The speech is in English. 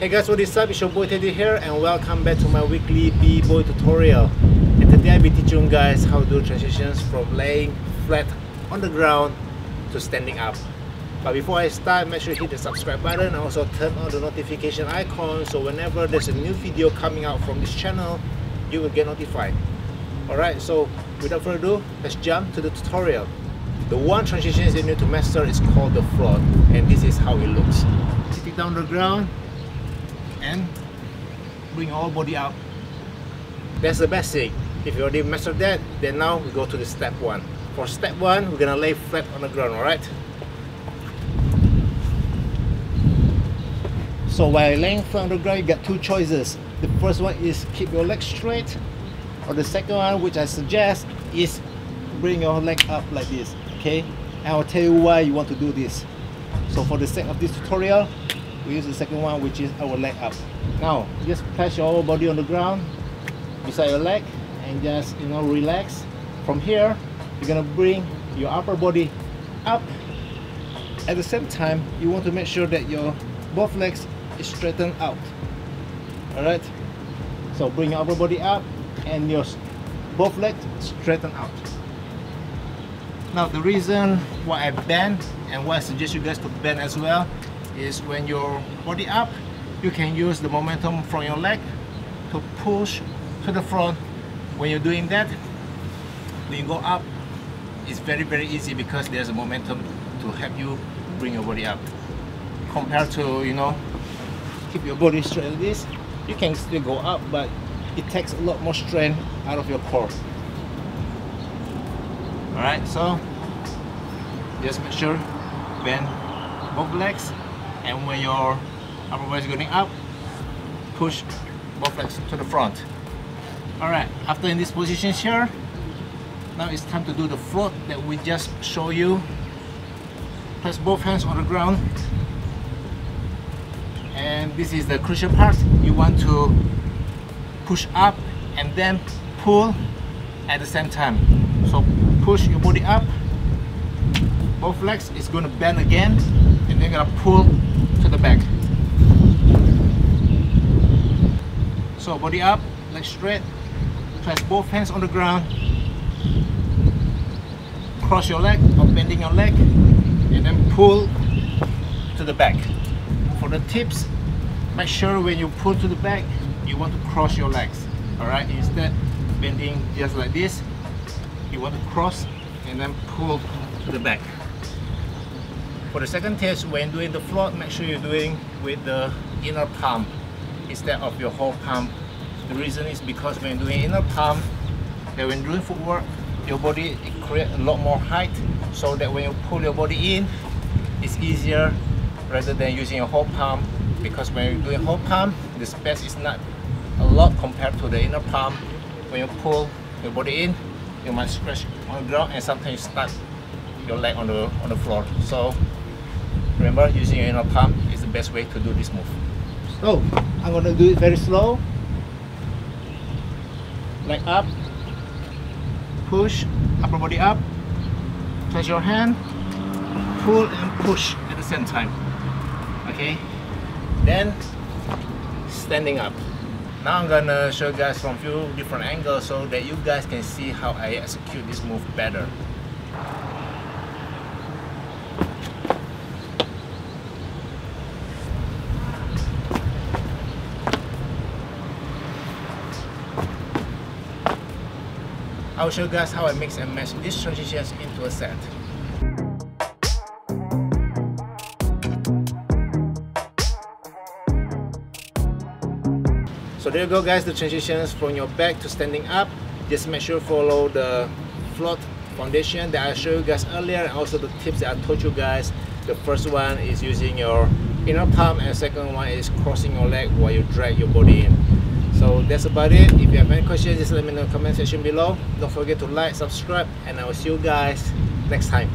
Hey guys, what is up? It's your boy Teddy here and welcome back to my weekly B-boy tutorial. And today I'll be teaching you guys how to do transitions from laying flat on the ground to standing up. But before I start, make sure you hit the subscribe button and also turn on the notification icon so whenever there's a new video coming out from this channel, you will get notified. Alright, so without further ado, let's jump to the tutorial. The one transition you need to master is called the float, and this is how it looks. Sitting down on the ground and bring your whole body up. That's the basic. If you already mastered that, then now we go to the step one. For step one, we're gonna lay flat on the ground, alright? So while laying flat on the ground, you got two choices. The first one is keep your legs straight, or the second one, which I suggest, is bring your leg up like this, okay? And I'll tell you why you want to do this. So for the sake of this tutorial, we use the second one, which is our leg up. Now, just place your whole body on the ground beside your leg and just, relax. From here, you're gonna bring your upper body up. At the same time, you want to make sure that your both legs is straightened out. Alright? So bring your upper body up and your both legs straighten out. Now the reason why I bend and why I suggest you guys to bend as well is when your body up, you can use the momentum from your leg to push to the front. When you're doing that, when you go up, it's very easy because there's a momentum to help you bring your body up. Compared to, keep your body straight like this, you can still go up, but it takes a lot more strength out of your core. Alright, so just make sure bend both legs, and when your upper body is going up, push both legs to the front. Alright, after in this position here, now it's time to do the float that we just show you. Place both hands on the ground, and this is the crucial part. You want to push up and then pull at the same time. So push your body up, both legs is going to bend again, and then you're going to pull to the back. So body up, legs straight, place both hands on the ground, cross your leg or bending your leg, and then pull to the back. For the tips, make sure when you pull to the back, you want to cross your legs. Alright, instead bending just like this, you want to cross and then pull to the back. For the second test, when doing the float, make sure you're doing with the inner palm instead of your whole palm. The reason is because when you're doing inner palm, that when doing footwork, your body creates a lot more height, so that when you pull your body in, it's easier rather than using your whole palm. Because when you're doing whole palm, the space is not a lot compared to the inner palm. When you pull your body in, you might scratch on the ground and sometimes you start your leg on the floor. So remember, using your inner palm is the best way to do this move. So I'm going to do it very slow. Leg up, push, upper body up, place your hand, pull and push at the same time. Okay, then standing up. Now I'm gonna show you guys from a few different angles so that you guys can see how I execute this move better. I'll show you guys how I mix and match these transitions into a set. So there you go guys, the transitions from your back to standing up. Just make sure you follow the float foundation that I showed you guys earlier, and also the tips that I told you guys. The first one is using your inner palm, and the second one is crossing your leg while you drag your body in. So that's about it. If you have any questions, just let me know in the comment section below. Don't forget to like, subscribe, and I will see you guys next time.